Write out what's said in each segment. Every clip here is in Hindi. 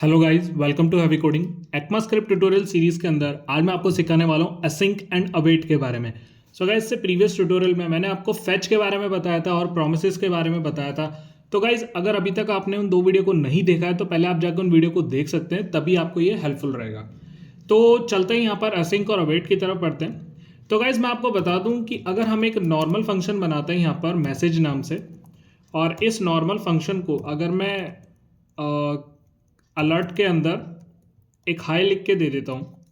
Hello guys, welcome to heavy coding. ECMAScript tutorial series के अंदर आज मैं आपको सिखाने वाला हूँ असिंक एंड अवेट के बारे में। सो गाइस, इससे प्रीवियस ट्यूटोरियल में मैंने आपको फेच के बारे में बताया था और प्रोमिसेस के बारे में बताया था। तो गाइस, अगर अभी तक आपने उन दो वीडियो को नहीं देखा है तो पहले आप जाकर उन वीडियो को देख सकते हैं, तभी आपको ये हेल्पफुल रहेगा। तो चलते हैं यहाँ पर असिंक और अवेट की तरफ पढ़ते हैं। तो गाइस, मैं आपको बता दूं कि अगर हम एक नॉर्मल फंक्शन बनाते हैं यहाँ पर मैसेज नाम से, और इस नॉर्मल फंक्शन को अगर मैं अलर्ट के अंदर एक हाई लिख के दे देता हूँ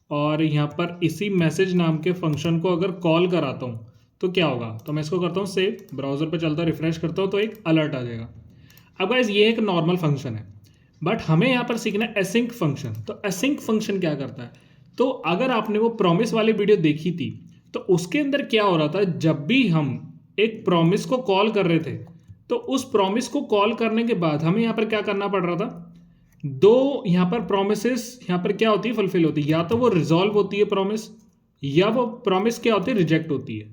और यहाँ पर इसी मैसेज नाम के फंक्शन को अगर कॉल कराता हूँ तो क्या होगा। तो मैं इसको करता हूँ सेव, ब्राउजर पे चलता रिफ्रेश करता हूँ तो एक अलर्ट आ जाएगा। अब गाइस, ये एक नॉर्मल फंक्शन है, बट हमें यहाँ पर सीखना है एसिंक फंक्शन। तो एसिंक फंक्शन क्या करता है, तो अगर आपने वो प्रॉमिस वाली वीडियो देखी थी तो उसके अंदर क्या हो रहा था, जब भी हम एक प्रॉमिस को कॉल कर रहे थे तो उस प्रॉमिस को कॉल करने के बाद हमें यहाँ पर क्या करना पड़ रहा था, दो यहाँ पर प्रोमिसेस यहाँ पर क्या होती है, फुलफिल होती है। या तो वो रिजॉल्व होती है प्रॉमिस, या वो प्रॉमिस क्या होती है, रिजेक्ट होती है।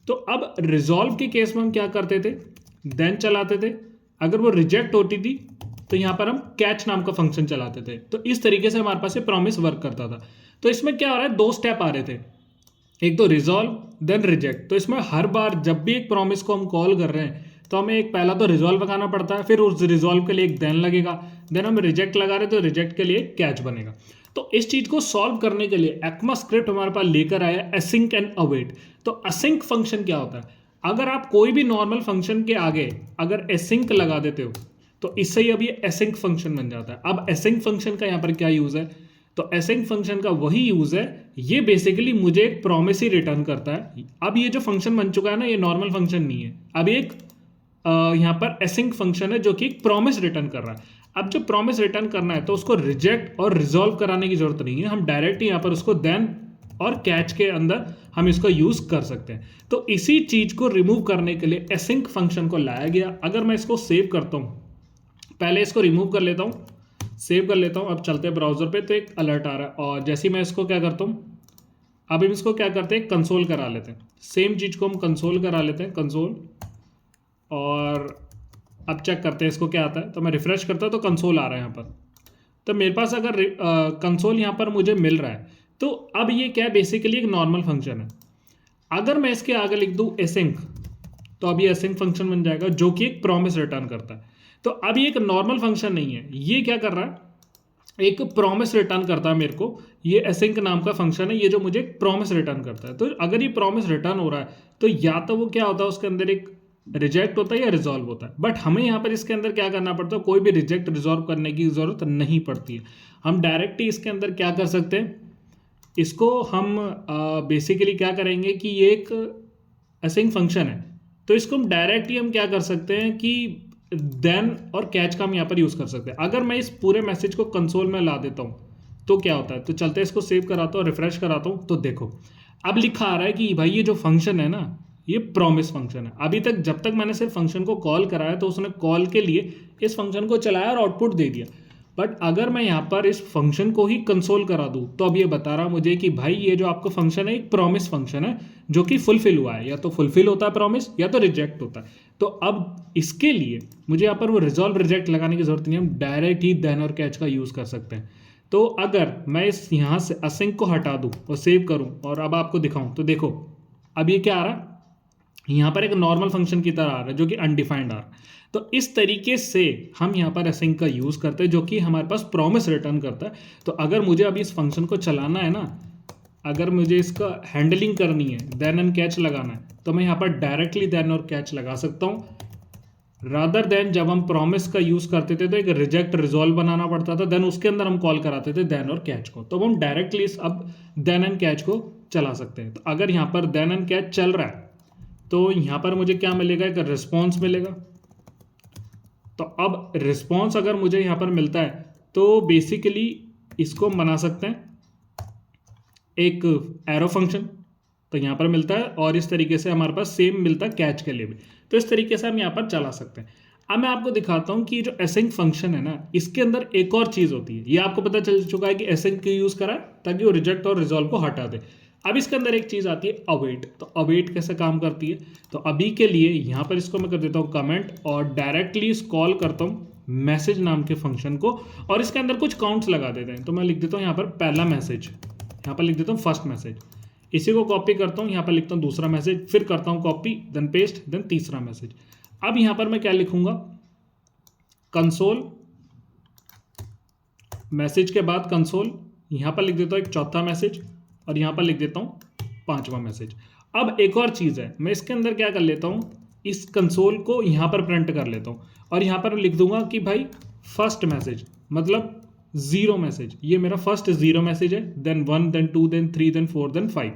तो अब रिजॉल्व के केस में हम क्या करते थे, देन चलाते थे। अगर वो रिजेक्ट होती थी तो यहाँ पर हम कैच नाम का फंक्शन चलाते थे। तो इस तरीके से हमारे पास ये प्रॉमिस वर्क करता था। तो इसमें क्या हो रहा है, दो स्टेप आ रहे थे, एक तो रिजॉल्व देन रिजेक्ट। तो इसमें हर बार जब भी एक प्रॉमिस को हम कॉल कर रहे हैं तो हमें एक पहला तो रिजॉल्व लगाना पड़ता है, फिर उस रिजॉल्व के लिए एक देन लगेगा, देन हम रिजेक्ट लगा रहे तो रिजेक्ट के लिए कैच बनेगा। तो इस चीज को सॉल्व करने के लिए ECMAScript हमारे पास लेकर आया असिंक एंड अवेट। तो असिंक फंक्शन क्या होता है, अगर आप कोई भी नॉर्मल फंक्शन के आगे अगर एसिंक लगा देते हो तो इससे ही अब ये एसिंक फंक्शन बन जाता है। अब एसिंक फंक्शन का यहाँ पर क्या यूज है, तो एसिंक फंक्शन का वही यूज है, ये बेसिकली मुझे एक प्रॉमिस ही रिटर्न करता है। अब ये जो फंक्शन बन चुका है ना, ये नॉर्मल फंक्शन नहीं है, अब एक यहाँ पर एसिंक फंक्शन है जो कि एक प्रॉमिस रिटर्न कर रहा है। अब जो प्रॉमिस रिटर्न करना है तो उसको रिजेक्ट और रिजॉल्व कराने की जरूरत नहीं है, हम डायरेक्ट यहाँ पर उसको देन और कैच के अंदर हम इसको यूज कर सकते हैं। तो इसी चीज को रिमूव करने के लिए एसिंक फंक्शन को लाया गया। अगर मैं इसको सेव करता हूँ, पहले इसको रिमूव कर लेता हूँ, सेव कर लेता हूँ। अब चलते हैं ब्राउजर पे तो एक अलर्ट आ रहा है, और जैसे ही मैं इसको क्या करता हूँ, अब हम इसको क्या करते हैं, कंसोल करा लेते हैं। सेम चीज को हम कंसोल करा लेते हैं, कंसोल। और अब चेक करते हैं इसको क्या आता है। तो मैं रिफ्रेश करता हूँ तो कंसोल आ रहा है यहाँ पर। तो मेरे पास अगर कंसोल यहाँ पर मुझे मिल रहा है तो अब ये क्या है, बेसिकली एक नॉर्मल फंक्शन है। अगर मैं इसके आगे लिख दूँ एसिंक, तो अब ये एसिंक फंक्शन बन जाएगा जो कि एक प्रॉमिस रिटर्न करता है। तो अब ये एक नॉर्मल फंक्शन नहीं है, ये क्या कर रहा है, एक प्रॉमिस रिटर्न करता है मेरे को। ये एसिंक नाम का फंक्शन है, ये जो मुझे प्रॉमिस रिटर्न करता है। तो अगर ये प्रॉमिस रिटर्न हो रहा है तो या तो वो क्या होता है, उसके अंदर एक रिजेक्ट होता है या रिजॉल्व होता है। बट हमें यहाँ पर इसके अंदर क्या करना पड़ता है, कोई भी रिजेक्ट रिजॉल्व करने की जरूरत नहीं पड़ती है। हम डायरेक्ट ही इसके अंदर क्या कर सकते हैं, इसको हम बेसिकली क्या करेंगे कि ये एक असिंक फंक्शन है, तो इसको हम डायरेक्ट ही हम क्या कर सकते हैं कि देन और कैच का हम यहाँ पर यूज कर सकते हैं। अगर मैं इस पूरे मैसेज को कंसोल में ला देता हूँ तो क्या होता है, तो चलते हैं इसको सेव कराता हूँ, रिफ्रेश कराता हूँ। तो देखो अब लिखा आ रहा है कि भाई ये जो फंक्शन है ना, ये प्रॉमिस फंक्शन है। अभी तक जब तक मैंने सिर्फ फंक्शन को कॉल कराया तो उसने कॉल के लिए इस फंक्शन को चलाया और आउटपुट दे दिया। बट अगर मैं यहाँ पर इस फंक्शन को ही कंसोल करा दूँ तो अब ये बता रहा मुझे कि भाई ये जो आपका फंक्शन है एक प्रॉमिस फंक्शन है जो कि फुलफिल हुआ है, या तो फुलफिल होता है प्रॉमिस या तो रिजेक्ट होता है। तो अब इसके लिए मुझे यहाँ पर वो रिजॉल्व रिजेक्ट लगाने की जरूरत नहीं है, हम डायरेक्ट ही देन और कैच का यूज कर सकते हैं। तो अगर मैं इस यहाँ से असिंक को हटा दूँ और सेव करूँ और अब आपको दिखाऊँ तो देखो अब ये क्या आ रहा है, यहाँ पर एक नॉर्मल फंक्शन की तरह आ रहा है जो कि अनडिफाइंड आ रहा है। तो इस तरीके से हम यहाँ पर असिंक का यूज करते हैं जो कि हमारे पास प्रॉमिस रिटर्न करता है। तो अगर मुझे अभी इस फंक्शन को चलाना है ना, अगर मुझे इसका हैंडलिंग करनी है, देन एंड कैच लगाना है, तो मैं यहाँ पर डायरेक्टली देन और कैच लगा सकता हूँ। रादर देन जब हम प्रॉमिस का यूज करते थे तो एक रिजेक्ट रिजॉल्व बनाना पड़ता था, देन उसके अंदर हम कॉल कराते थे देन और कैच को। तो हम डायरेक्टली अब देन एंड कैच को चला सकते हैं। तो अगर यहाँ पर देन एंड कैच चल रहा है तो यहाँ पर मुझे क्या मिलेगा, एक रिस्पॉन्स मिलेगा। तो अब रिस्पॉन्स अगर मुझे यहाँ पर मिलता है तो बेसिकली इसको हम बना सकते हैं एक एरो फंक्शन, तो यहाँ पर मिलता है, और इस तरीके से हमारे पास सेम मिलता है कैच के लिए भी। तो इस तरीके से हम यहाँ पर चला सकते हैं। अब मैं आपको दिखाता हूँ कि जो एसिंक फंक्शन है ना, इसके अंदर एक और चीज़ होती है। ये आपको पता चल चुका है कि एसिंक की यूज़ करा ताकि वो रिजेक्ट और रिजॉल्व को हटा दे। अब इसके अंदर एक चीज़ आती है अवेट। तो अवेट कैसे काम करती है, तो अभी के लिए यहाँ पर इसको मैं कर देता हूँ कमेंट और डायरेक्टली कॉल करता हूँ मैसेज नाम के फंक्शन को और इसके अंदर कुछ काउंट्स लगा देते हैं। तो मैं लिख देता हूँ यहाँ पर पहला मैसेज, यहाँ पर लिख देता हूँ फर्स्ट मैसेज, इसी को कॉपी करता हूँ, यहाँ पर लिखता हूँ दूसरा मैसेज, फिर करता हूँ कॉपी, देन पेस्ट, देन तीसरा मैसेज। अब यहाँ पर मैं क्या लिखूंगा, कंसोल, मैसेज के बाद कंसोल, यहाँ पर लिख देता हूँ एक चौथा मैसेज और यहाँ पर लिख देता हूँ पांचवा मैसेज। अब एक और चीज़ है, मैं इसके अंदर क्या कर लेता हूँ, इस कंसोल को यहाँ पर प्रिंट कर लेता हूँ और यहाँ पर लिख दूंगा कि भाई फर्स्ट मैसेज मतलब 0 मैसेज, ये मेरा फर्स्ट 0 मैसेज है, then 1, then 2, then 3, then 4, then 5।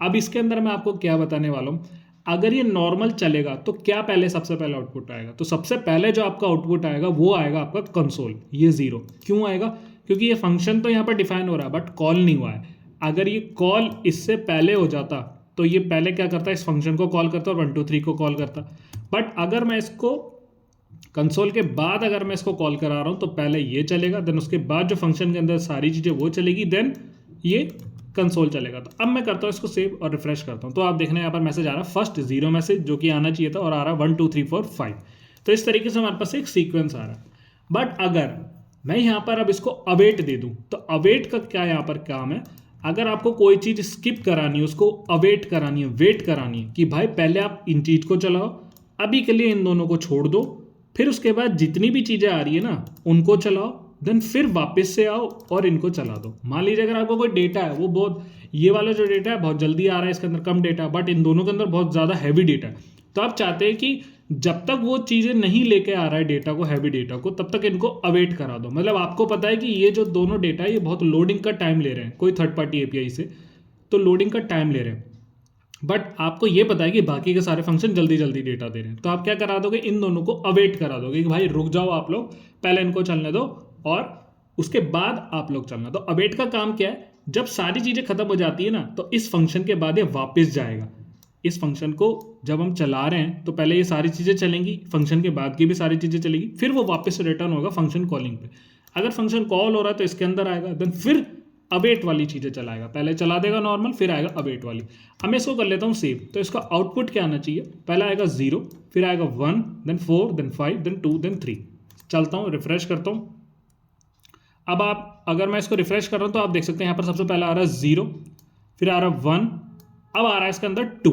अब इसके अंदर मैं आपको क्या बताने वाला हूँ, अगर ये नॉर्मल चलेगा तो क्या पहले सबसे पहले आउटपुट आएगा, तो सबसे पहले जो आपका आउटपुट आएगा वो आएगा आपका कंसोल, ये 0। क्यों आएगा, क्योंकि ये फंक्शन तो यहाँ पर डिफाइन हो रहा है बट कॉल नहीं हुआ है। अगर ये कॉल इससे पहले हो जाता तो ये पहले क्या करता है, इस फंक्शन को कॉल करता और 1 2 3 को कॉल करता। बट अगर मैं इसको कंसोल के बाद अगर मैं इसको कॉल करा रहा हूँ तो पहले ये चलेगा, देन उसके बाद जो फंक्शन के अंदर सारी चीज़ें वो चलेगी, देन ये कंसोल चलेगा। तो अब मैं करता हूँ इसको सेव और रिफ्रेश करता हूँ, तो आप देखना यहाँ पर मैसेज आ रहा है फर्स्ट 0 मैसेज जो कि आना चाहिए था और आ रहा है 1 2 3 4 5। तो इस तरीके से हमारे पास एक सीक्वेंस आ रहा है। बट अगर मैं यहाँ पर अब इसको अवेट दे दूँ तो अवेट का क्या यहाँ पर काम है, अगर आपको कोई चीज़ स्किप करानी है उसको अवेट करानी है, वेट करानी है कि भाई पहले आप इन चीज़ को चलाओ, अभी के लिए इन दोनों को छोड़ दो, फिर उसके बाद जितनी भी चीज़ें आ रही है ना उनको चलाओ, देन फिर वापस से आओ और इनको चला दो। मान लीजिए अगर आपको कोई डेटा है वो बहुत, ये वाला जो डेटा है बहुत जल्दी आ रहा है, इसके अंदर कम डेटा, बट इन दोनों के अंदर बहुत ज़्यादा हैवी डेटा है, तो आप चाहते हैं कि जब तक वो चीज़ें नहीं लेके आ रहा है डेटा को, हैवी डेटा को, तब तक इनको अवेट करा दो। मतलब आपको पता है कि ये जो दोनों डेटा है ये बहुत लोडिंग का टाइम ले रहे हैं कोई थर्ड पार्टी एपीआई से, तो लोडिंग का टाइम ले रहे हैं, बट आपको ये पता है कि बाकी के सारे फंक्शन जल्दी जल्दी डेटा दे रहे हैं, तो आप क्या करा दोगे, इन दोनों को अवेट करा दोगे कि भाई रुक जाओ आप लोग, पहले इनको चलने दो और उसके बाद आप लोग चलना। तो अवेट का काम क्या है, जब सारी चीज़ें खत्म हो जाती है ना तो इस फंक्शन के बाद ये वापस जाएगा। इस फंक्शन को जब हम चला रहे हैं तो पहले ये सारी चीज़ें चलेंगी, फंक्शन के बाद की भी सारी चीज़ें चलेगी, फिर वो वापस से रिटर्न होगा फंक्शन कॉलिंग पे। अगर फंक्शन कॉल हो रहा है तो इसके अंदर आएगा, देन फिर अवेट वाली चीज़ें चलाएगा, पहले चला देगा नॉर्मल, फिर आएगा अवेट वाली। अब मैं इसको कर लेता हूँ सेव, तो इसका आउटपुट क्या आना चाहिए, पहला आएगा 0, फिर आएगा 1, देन 4, देन 5, देन 2, देन 3। चलता हूँ, रिफ्रेश करता हूँ। अब आप अगर मैं इसको रिफ्रेश कर रहा हूँ तो आप देख सकते हैं यहाँ पर सबसे पहला आ रहा है 0, फिर आ रहा है 1, अब आ रहा है इसके अंदर 2।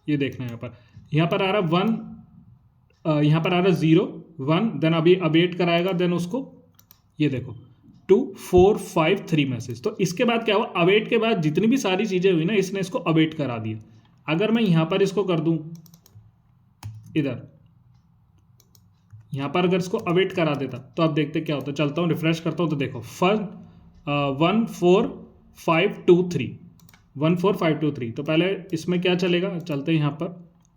ये देखना है यहाँ पर आ रहा है 1, यहाँ पर आ रहा है 0 1, देन अभी अवेट कराएगा, देन उसको ये देखो 2 4 5 3 मैसेज। तो इसके बाद क्या हुआ, अवेट के बाद जितनी भी सारी चीज़ें हुई ना इसने इसको अवेट करा दिया। अगर मैं यहाँ पर इसको कर दूँ, इधर यहाँ पर अगर इसको अवेट करा देता तो आप देखते क्या होता है। चलता हूँ, रिफ्रेश करता हूँ, तो देखो 1 4 5 2 3, 1 4 5 2 3। तो पहले इसमें क्या चलेगा, चलते हैं यहाँ पर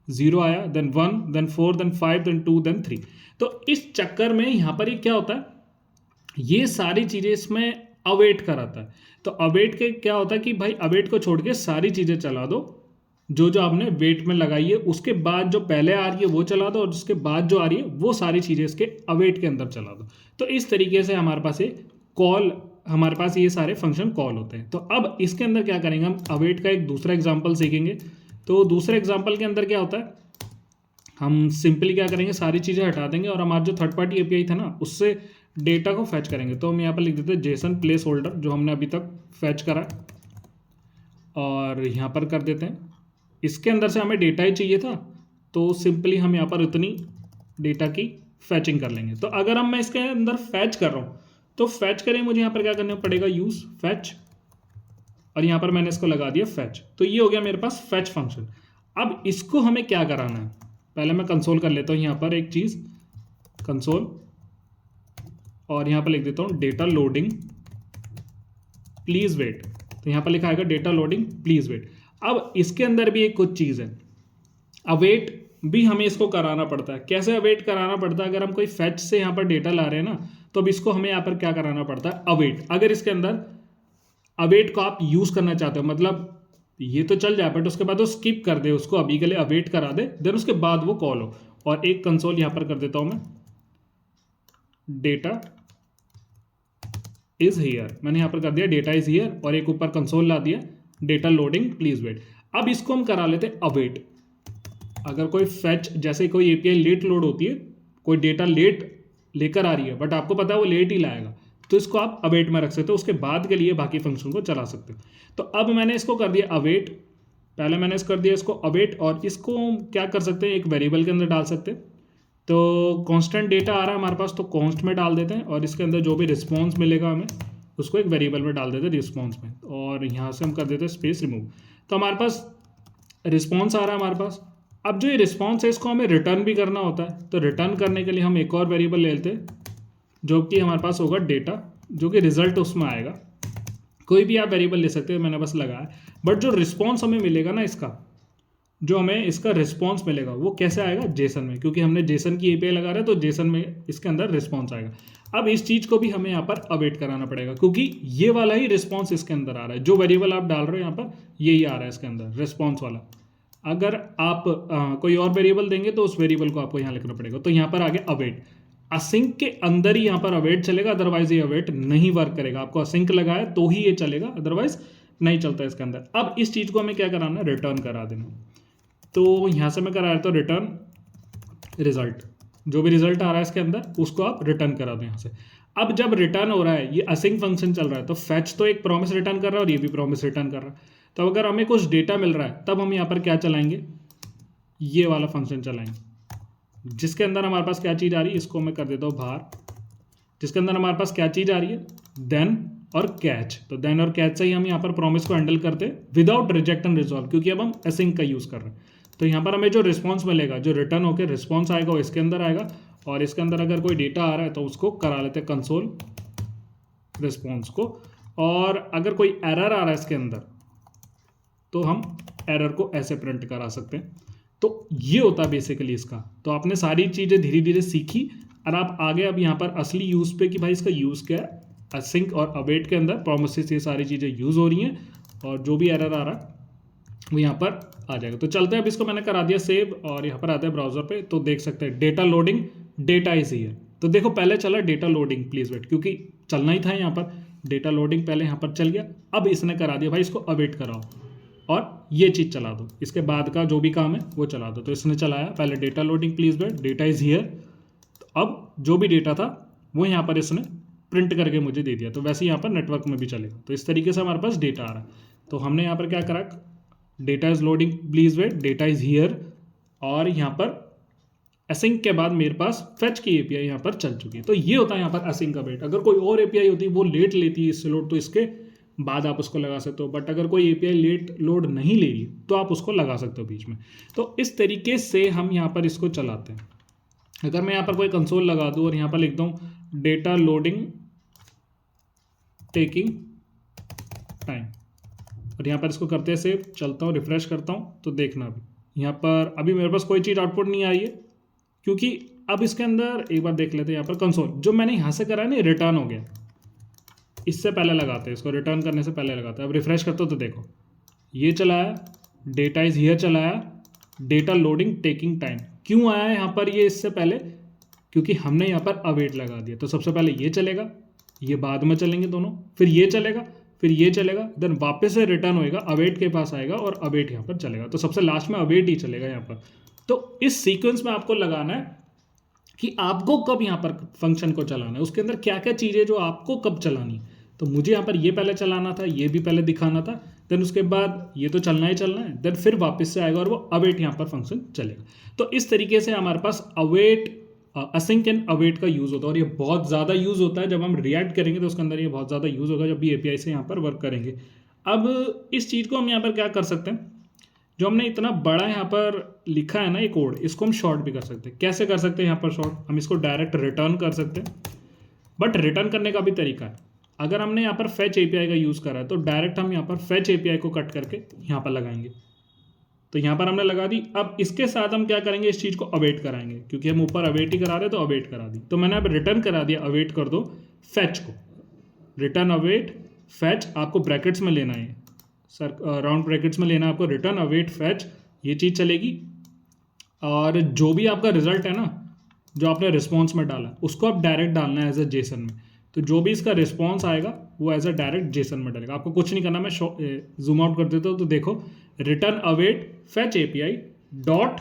0 आया, then 1, then 4, then 5, then 2, then 3। तो इस चक्कर में यहाँ पर ये क्या होता है, ये सारी चीज़ें इसमें अवेट कराता है। तो अवेट के क्या होता है कि भाई अवेट को छोड़ के सारी चीज़ें चला दो जो जो आपने वेट में लगाई है, उसके बाद जो पहले आ रही है वो चला दो और उसके बाद जो आ रही है वो सारी चीज़ें इसके अवेट के अंदर चला दो। तो इस तरीके से हमारे पास ये कॉल, हमारे पास ये सारे फंक्शन कॉल होते हैं। तो अब इसके अंदर क्या करेंगे, हम अवेट का एक दूसरा एग्जाम्पल सीखेंगे। तो दूसरे एग्जाम्पल के अंदर क्या होता है, हम सिंपली क्या करेंगे, सारी चीज़ें हटा देंगे और हमारा जो थर्ड पार्टी एपीआई था ना उससे डेटा को फैच करेंगे। तो हम यहाँ पर लिख देते हैं जेसन प्लेस होल्डर, जो हमने अभी तक फैच करा, और यहाँ पर कर देते हैं इसके अंदर से हमें डेटा ही चाहिए था, तो सिंपली हम यहाँ पर उतनी डेटा की फैचिंग कर लेंगे। तो अगर हम मैं इसके अंदर फैच कर रहा हूँ तो फैच करें, मुझे यहाँ पर क्या करना पड़ेगा, यूज़ फैच, और यहाँ पर मैंने इसको लगा दिया फैच। तो ये हो गया मेरे पास फैच फंक्शन। अब इसको हमें क्या कराना है, पहले मैं कंसोल कर लेता हूँ यहाँ पर एक चीज़, कंसोल, और यहाँ पर लिख देता हूँ डेटा लोडिंग प्लीज़ वेट। तो यहाँ पर लिखा आएगा डेटा लोडिंग प्लीज़ वेट। अब इसके अंदर भी एक कुछ चीज़ है, अवेट भी हमें इसको कराना पड़ता है। कैसे अवेट कराना पड़ता है, अगर हम कोई फैच से यहाँ पर डेटा ला रहे हैं ना, तो अब इसको हमें यहाँ पर क्या कराना पड़ता है, अवेट। अगर इसके अंदर अवेट को आप यूज़ करना चाहते हो, मतलब ये तो चल जाए बट उसके बाद वो स्किप कर दे, उसको अभी के लिए अवेट करा दे, देन उसके बाद वो कॉल हो। और एक कंसोल यहाँ पर कर देता हूँ मैं, डेटा इज हियर, मैंने यहाँ पर कर दिया डेटा इज हियर, और एक ऊपर कंसोल ला दिया डेटा लोडिंग प्लीज वेट। अब इसको हम करा लेते हैं अवेट। अगर कोई फैच, जैसे कोई एपीआई लेट लोड होती है, कोई डेटा लेट लेकर आ रही है, बट आपको पता है वो लेट ही लाएगा, तो इसको आप अवेट में रख सकते हो, उसके बाद के लिए बाकी फंक्शन को चला सकते हो। तो अब मैंने इसको कर दिया अवेट, पहले मैंने कर दिया इसको अवेट, और इसको क्या कर सकते हैं, एक वेरिएबल के अंदर डाल सकते हैं। तो कांस्टेंट डेटा आ रहा है हमारे पास, तो कॉन्स्ट में डाल देते हैं, और इसके अंदर जो भी रिस्पॉन्स मिलेगा हमें उसको एक वेरिएबल में डाल देते हैं रिस्पॉन्स में, और यहाँ से हम कर देते हैं स्पेस रिमूव। तो हमारे पास रिस्पॉन्स आ रहा है हमारे पास। अब जो ये रिस्पॉन्स है इसको हमें रिटर्न भी करना होता है, तो रिटर्न करने के लिए हम एक और वेरिएबल ले लेते हैं जो कि हमारे पास होगा डेटा, जो कि रिजल्ट उसमें आएगा। कोई भी आप वेरिएबल ले सकते हो, मैंने बस लगाया। बट जो रिस्पॉन्स हमें मिलेगा ना, इसका जो हमें इसका रिस्पॉन्स मिलेगा वो कैसे आएगा, जेसन में, क्योंकि हमने जेसन की एपीआई लगा रहे हैं, तो जेसन में इसके अंदर रिस्पॉन्स आएगा। अब इस चीज़ को भी हमें यहाँ पर अवेट कराना पड़ेगा, क्योंकि ये वाला ही रिस्पॉन्स इसके अंदर आ रहा है, जो वेरिएबल आप डाल रहे हो यहाँ पर यही आ रहा है इसके अंदर रिस्पॉन्स वाला। अगर आप कोई और वेरिएबल देंगे तो उस वेरिएबल को आपको यहाँ लिखना पड़ेगा। तो यहाँ पर आगे अवेट, असिंक के अंदर ही यहाँ पर अवेट चलेगा, अदरवाइज ये अवेट नहीं वर्क करेगा। आपको असिंक लगाया तो ही ये चलेगा, अदरवाइज नहीं चलता इसके अंदर। अब इस चीज़ को हमें क्या कराना है, रिटर्न करा देना। तो यहाँ से मैं करा रहा, तो रिटर्न रिजल्ट, जो भी रिजल्ट आ रहा है इसके अंदर उसको आप रिटर्न करा दो यहाँ से। अब जब रिटर्न हो रहा है, ये असिंक फंक्शन चल रहा है, तो फैच तो एक प्रॉमिस रिटर्न कर रहा है और ये भी प्रॉमिस रिटर्न कर रहा है। तो अगर हमें कुछ डेटा मिल रहा है तब हम यहाँ पर क्या चलाएंगे, ये वाला फंक्शन चलाएंगे, जिसके अंदर हमारे पास क्या चीज़ आ रही है, इसको मैं कर देता हूँ बाहर, जिसके अंदर हमारे पास क्या चीज़ आ रही है, देन और कैच। तो देन और कैच से ही हम यहाँ पर प्रॉमिस को हैंडल करते हैं विदाउट रिजेक्ट एंड रिजॉल्व, क्योंकि अब हम असिंक का यूज़ कर रहे हैं। तो यहाँ पर हमें जो रिस्पॉन्स मिलेगा, जो रिटर्न होकर रिस्पॉन्स आएगा वो इसके अंदर आएगा, और इसके अंदर अगर कोई डेटा आ रहा है तो उसको करा लेते हैं कंसोल रिस्पॉन्स को। और अगर कोई एरर आ रहा है इसके अंदर तो हम एरर को ऐसे प्रिंट करा सकते हैं। तो ये होता है बेसिकली इसका। तो आपने सारी चीज़ें धीरे धीरे सीखी और आप आगे अब यहाँ पर असली यूज़ पे कि भाई इसका यूज़ क्या है, असिंक और अवेट के अंदर प्रोमिसेस ये सारी चीज़ें यूज़ हो रही हैं, और जो भी एरर आ रहा है वो यहाँ पर आ जाएगा। तो चलते हैं, अब इसको मैंने करा दिया सेव, और यहाँ पर आता है ब्राउजर पे, तो देख सकते हैं data loading, data is here. तो देखो पहले चला डेटा लोडिंग, प्लीज वेट, क्योंकि चलना ही था यहाँ पर, डेटा लोडिंग पहले यहाँ पर चल गया। अब इसने करा दिया भाई इसको अवेट कराओ और ये चीज़ चला दो, इसके बाद का जो भी काम है वो चला दो। तो इसने चलाया पहले data loading, please wait, data is here. तो अब जो भी डेटा था वो यहाँ पर इसने प्रिंट करके मुझे दे दिया। तो वैसे यहाँ पर नेटवर्क में भी चलेगा। तो इस तरीके से हमारे पास डेटा आ रहा है। तो हमने यहाँ पर क्या करा, data is loading, please wait, data is here, और यहाँ पर असिंक के बाद मेरे पास फेच की एपीआई यहाँ पर चल चुकी है। तो ये होता है यहाँ पर असिंक का वेट। अगर कोई और एपीआई होती है वो लेट लेती है इससे लोड, तो इसके बाद आप उसको लगा सकते हो। बट अगर कोई एपीआई लेट लोड नहीं ले रही तो आप उसको लगा सकते हो बीच में। तो इस तरीके से हम यहाँ पर इसको चलाते हैं। अगर मैं यहाँ पर कोई कंसोल लगा दूँ और यहाँ पर लिख दूँ डेटा लोडिंग टेकिंग टाइम, और यहाँ पर इसको करते हैं सेव, चलता हूँ, रिफ्रेश करता हूँ, तो देखना अभी यहाँ पर अभी मेरे पास कोई चीज़ आउटपुट नहीं आई है, क्योंकि अब इसके अंदर एक बार देख लेते हैं। यहाँ पर कंसोल जो मैंने यहाँ से करा है ना, रिटर्न हो गया। इससे पहले लगाते हैं इसको, रिटर्न करने से पहले लगाते हैं। अब रिफ्रेश करते हो तो देखो ये चलाया, डेटा इज हियर चलाया, डेटा लोडिंग टेकिंग टाइम। क्यों आया यहाँ पर ये इससे पहले, क्योंकि हमने यहाँ पर अवेट लगा दिया। तो सबसे पहले ये चलेगा, ये बाद में चलेंगे दोनों, फिर ये चलेगा, फिर ये चलेगा, देन वापस से रिटर्न होएगा, अवेट के पास आएगा और अवेट यहाँ पर चलेगा। तो सबसे लास्ट में अवेट ही चलेगा यहाँ पर। तो इस सीक्वेंस में आपको लगाना है कि आपको कब यहाँ पर फंक्शन को चलाना है, उसके अंदर क्या क्या चीज़ें जो आपको कब चलानी है। तो मुझे यहाँ पर ये पहले चलाना था, ये भी पहले दिखाना था, देन उसके बाद ये तो चलना ही चलना है, देन फिर वापस से आएगा और वो अवेट यहाँ पर फंक्शन चलेगा। तो इस तरीके से हमारे पास अवेट, असिंक एंड अवेट का यूज़ होता है, और ये बहुत ज़्यादा यूज़ होता है। जब हम रिएक्ट करेंगे तो उसके अंदर ये बहुत ज़्यादा यूज़ होगा, जब भी एपीआई से यहाँ पर वर्क करेंगे। अब इस चीज़ को हम यहाँ पर क्या कर सकते हैं, जो हमने इतना बड़ा यहाँ पर लिखा है ना ये कोड, इसको हम शॉर्ट भी कर सकते हैं। कैसे कर सकते हैं यहाँ पर शॉर्ट, हम इसको डायरेक्ट रिटर्न कर सकते हैं। बट रिटर्न करने का भी तरीका है। अगर हमने यहाँ पर फेच एपीआई का यूज़ करा है तो डायरेक्ट हम यहाँ पर फेच एपीआई को कट करके यहाँ पर लगाएंगे। तो यहाँ पर हमने लगा दी। अब इसके साथ हम क्या करेंगे, इस चीज़ को अवेट कराएंगे, क्योंकि हम ऊपर अवेट ही करा रहे तो अवेट करा दी। तो मैंने अब रिटर्न करा दिया, अवेट कर दो फेच को, रिटर्न अवेट फेच, आपको ब्रैकेट्स में लेना है सर, राउंड ब्रैकेट्स में लेना है आपको, रिटर्न अवेट फेच, ये चीज़ चलेगी। और जो भी आपका रिजल्ट है ना, जो आपने रिस्पॉन्स में डाला उसको आप डायरेक्ट डालना है एज ए जेसन में। तो जो भी इसका रिस्पॉन्स आएगा वो एज अ डायरेक्ट जेसन में डालेगा, आपको कुछ नहीं करना। मैं जूम आउट कर देता हूँ तो देखो return await fetch API dot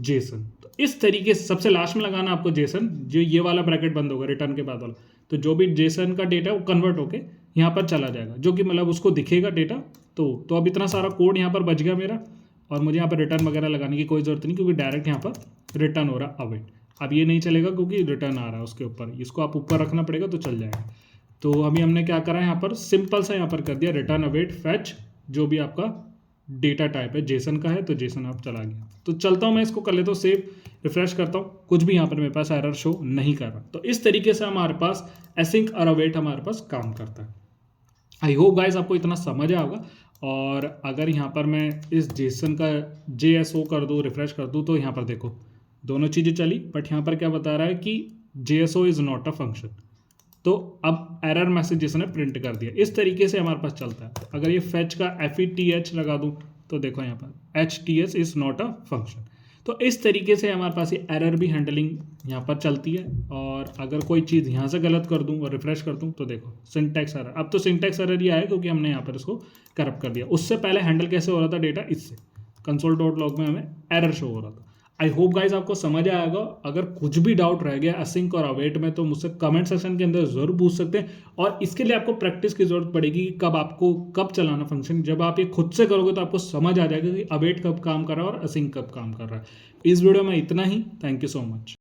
JSON. तो इस तरीके से सबसे लास्ट में लगाना आपको जेसन, जो ये वाला ब्रैकेट बंद होगा रिटर्न के बाद वाला, तो जो भी जेसन का डेटा है वो कन्वर्ट होके यहाँ पर चला जाएगा, जो कि मतलब उसको दिखेगा डेटा। तो अब इतना सारा कोड यहाँ पर बच गया मेरा, और मुझे यहाँ पर रिटर्न वगैरह लगाने की कोई ज़रूरत नहीं, क्योंकि डायरेक्ट यहाँ पर रिटर्न हो रहा अवेट। अब ये नहीं चलेगा क्योंकि रिटर्न आ रहा है उसके ऊपर, इसको आप ऊपर रखना पड़ेगा तो चल जाएगा। तो अभी हमने क्या करा है यहाँ पर, सिंपल सा यहाँ पर कर दिया रिटर्न अवेट फैच, जो भी आपका डेटा टाइप है जेसन का है तो जेसन आप चला गया। तो चलता हूँ मैं इसको कर लेता हूँ सेव, रिफ्रेश करता हूँ, कुछ भी यहाँ पर मेरे पास एरर शो नहीं कर रहा। तो इस तरीके से हमारे पास एसिंक और अवेट हमारे पास काम करता है। आई होप गाइस आपको इतना समझ आया होगा। और अगर यहाँ पर मैं इस जेसन का JSO कर दूँ, रिफ्रेश कर दूँ, तो यहाँ पर देखो दोनों चीज़ें चली, बट यहाँ पर क्या बता रहा है कि JSO is not a function. तो अब एरर मैसेज जिसने प्रिंट कर दिया। इस तरीके से हमारे पास चलता है। अगर ये फैच का FETH लगा दूं तो देखो यहाँ पर HTS is not a function. तो इस तरीके से हमारे पास ये एरर भी हैंडलिंग यहाँ पर चलती है। और अगर कोई चीज़ यहाँ से गलत कर दूं और रिफ्रेश कर दूं तो देखो सिंटैक्स एरर, अब तो सिंटैक्स एरर ही आया क्योंकि हमने यहाँ पर इसको करप्ट कर दिया। उससे पहले हैंडल कैसे हो रहा था डेटा, इससे console.log में हमें एरर शो हो रहा था। आई होप गाइज आपको समझ आएगा। अगर कुछ भी डाउट रह गया असिंक और अवेट में तो मुझसे कमेंट सेक्शन के अंदर जरूर पूछ सकते हैं। और इसके लिए आपको प्रैक्टिस की जरूरत पड़ेगी कि कब चलाना फंक्शन। जब आप ये खुद से करोगे तो आपको समझ आ जाएगा कि अवेट कब काम कर रहा है और असिंक कब काम कर रहा है। इस वीडियो में इतना ही। Thank you so much.